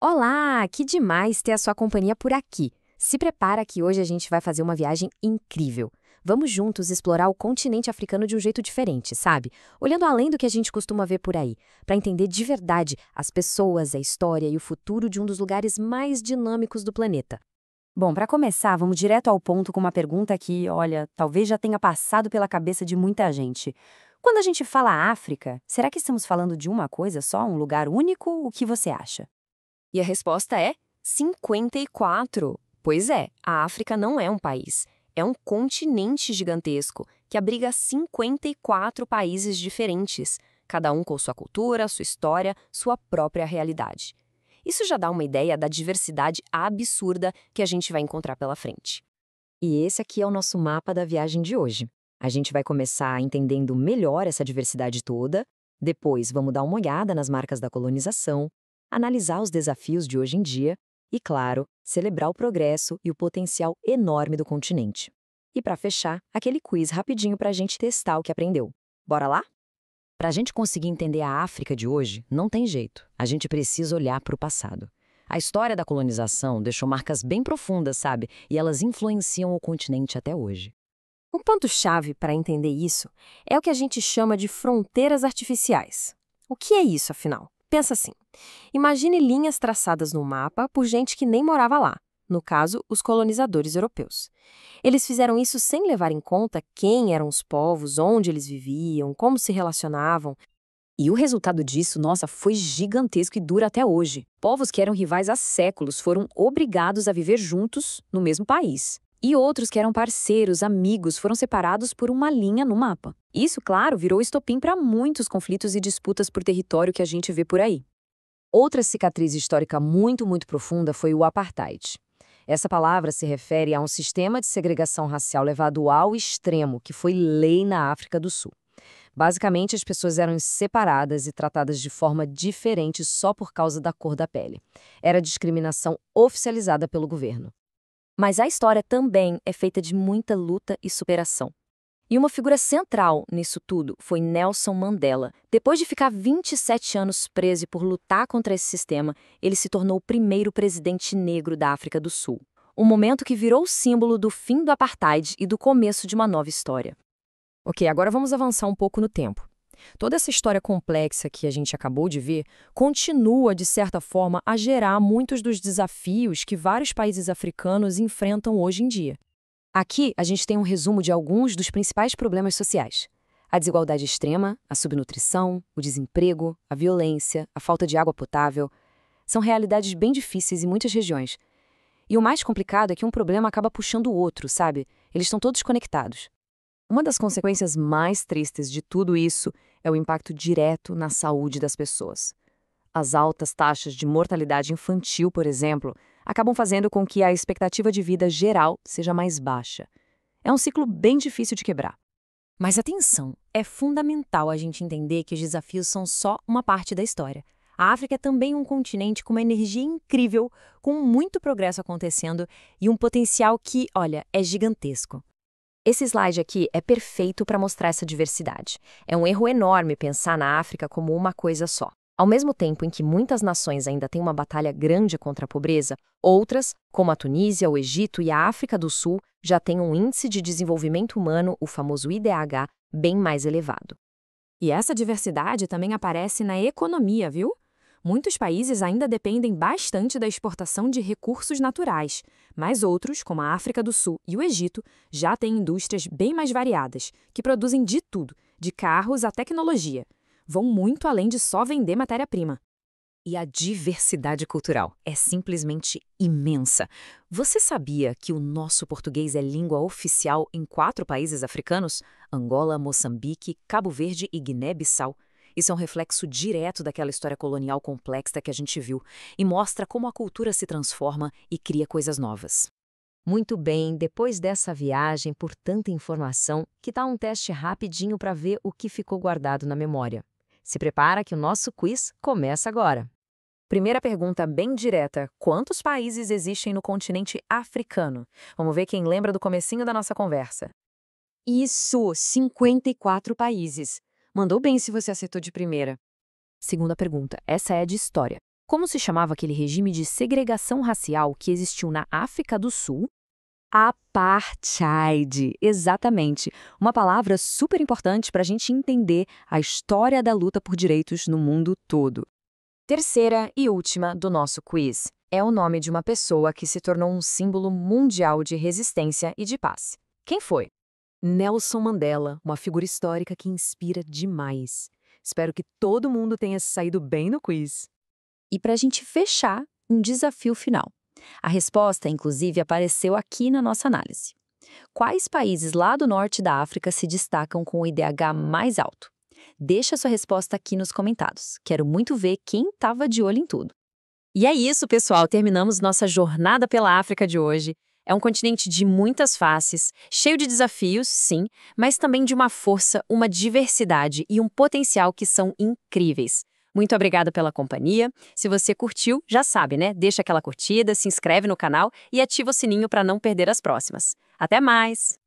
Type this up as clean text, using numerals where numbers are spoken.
Olá, que demais ter a sua companhia por aqui. Se prepara que hoje a gente vai fazer uma viagem incrível. Vamos juntos explorar o continente africano de um jeito diferente, sabe? Olhando além do que a gente costuma ver por aí, para entender de verdade as pessoas, a história e o futuro de um dos lugares mais dinâmicos do planeta. Bom, para começar, vamos direto ao ponto com uma pergunta que, olha, talvez já tenha passado pela cabeça de muita gente. Quando a gente fala África, será que estamos falando de uma coisa só, um lugar único? O que você acha? E a resposta é 54. Pois é, a África não é um país. É um continente gigantesco que abriga 54 países diferentes, cada um com sua cultura, sua história, sua própria realidade. Isso já dá uma ideia da diversidade absurda que a gente vai encontrar pela frente. E esse aqui é o nosso mapa da viagem de hoje. A gente vai começar entendendo melhor essa diversidade toda, depois vamos dar uma olhada nas marcas da colonização, analisar os desafios de hoje em dia e, claro, celebrar o progresso e o potencial enorme do continente. E para fechar, aquele quiz rapidinho para a gente testar o que aprendeu. Bora lá? Para a gente conseguir entender a África de hoje, não tem jeito. A gente precisa olhar para o passado. A história da colonização deixou marcas bem profundas, sabe? E elas influenciam o continente até hoje. Um ponto-chave para entender isso é o que a gente chama de fronteiras artificiais. O que é isso, afinal? Pensa assim. Imagine linhas traçadas no mapa por gente que nem morava lá, no caso, os colonizadores europeus. Eles fizeram isso sem levar em conta quem eram os povos, onde eles viviam, como se relacionavam. E o resultado disso, nossa, foi gigantesco e dura até hoje. Povos que eram rivais há séculos foram obrigados a viver juntos no mesmo país. E outros que eram parceiros, amigos, foram separados por uma linha no mapa. Isso, claro, virou estopim para muitos conflitos e disputas por território que a gente vê por aí. Outra cicatriz histórica muito profunda foi o apartheid. Essa palavra se refere a um sistema de segregação racial levado ao extremo, que foi lei na África do Sul. Basicamente, as pessoas eram separadas e tratadas de forma diferente só por causa da cor da pele. Era discriminação oficializada pelo governo. Mas a história também é feita de muita luta e superação. E uma figura central nisso tudo foi Nelson Mandela. Depois de ficar 27 anos preso e por lutar contra esse sistema, ele se tornou o primeiro presidente negro da África do Sul. Um momento que virou o símbolo do fim do apartheid e do começo de uma nova história. Ok, agora vamos avançar um pouco no tempo. Toda essa história complexa que a gente acabou de ver continua, de certa forma, a gerar muitos dos desafios que vários países africanos enfrentam hoje em dia. Aqui, a gente tem um resumo de alguns dos principais problemas sociais. A desigualdade extrema, a subnutrição, o desemprego, a violência, a falta de água potável. São realidades bem difíceis em muitas regiões. E o mais complicado é que um problema acaba puxando o outro, sabe? Eles estão todos conectados. Uma das consequências mais tristes de tudo isso é o impacto direto na saúde das pessoas. As altas taxas de mortalidade infantil, por exemplo, acabam fazendo com que a expectativa de vida geral seja mais baixa. É um ciclo bem difícil de quebrar. Mas atenção, é fundamental a gente entender que os desafios são só uma parte da história. A África é também um continente com uma energia incrível, com muito progresso acontecendo e um potencial que, olha, é gigantesco. Esse slide aqui é perfeito para mostrar essa diversidade. É um erro enorme pensar na África como uma coisa só. Ao mesmo tempo em que muitas nações ainda têm uma batalha grande contra a pobreza, outras, como a Tunísia, o Egito e a África do Sul, já têm um índice de desenvolvimento humano, o famoso IDH, bem mais elevado. E essa diversidade também aparece na economia, viu? Muitos países ainda dependem bastante da exportação de recursos naturais, mas outros, como a África do Sul e o Egito, já têm indústrias bem mais variadas, que produzem de tudo, de carros à tecnologia. Vão muito além de só vender matéria-prima. E a diversidade cultural é simplesmente imensa. Você sabia que o nosso português é língua oficial em 4 países africanos? Angola, Moçambique, Cabo Verde e Guiné-Bissau. Isso é um reflexo direto daquela história colonial complexa que a gente viu e mostra como a cultura se transforma e cria coisas novas. Muito bem, depois dessa viagem por tanta informação, que tal um teste rapidinho para ver o que ficou guardado na memória? Se prepara que o nosso quiz começa agora. Primeira pergunta bem direta: quantos países existem no continente africano? Vamos ver quem lembra do comecinho da nossa conversa. Isso, 54 países. Mandou bem se você acertou de primeira. Segunda pergunta, essa é de história. Como se chamava aquele regime de segregação racial que existiu na África do Sul? Apartheid, exatamente. Uma palavra super importante para a gente entender a história da luta por direitos no mundo todo. Terceira e última do nosso quiz. É o nome de uma pessoa que se tornou um símbolo mundial de resistência e de paz. Quem foi? Nelson Mandela, uma figura histórica que inspira demais. Espero que todo mundo tenha saído bem no quiz. E para a gente fechar, um desafio final. A resposta, inclusive, apareceu aqui na nossa análise. Quais países lá do norte da África se destacam com o IDH mais alto? Deixa sua resposta aqui nos comentários. Quero muito ver quem estava de olho em tudo. E é isso, pessoal. Terminamos nossa jornada pela África de hoje. É um continente de muitas faces, cheio de desafios, sim, mas também de uma força, uma diversidade e um potencial que são incríveis. Muito obrigada pela companhia. Se você curtiu, já sabe, né? Deixa aquela curtida, se inscreve no canal e ativa o sininho para não perder as próximas. Até mais!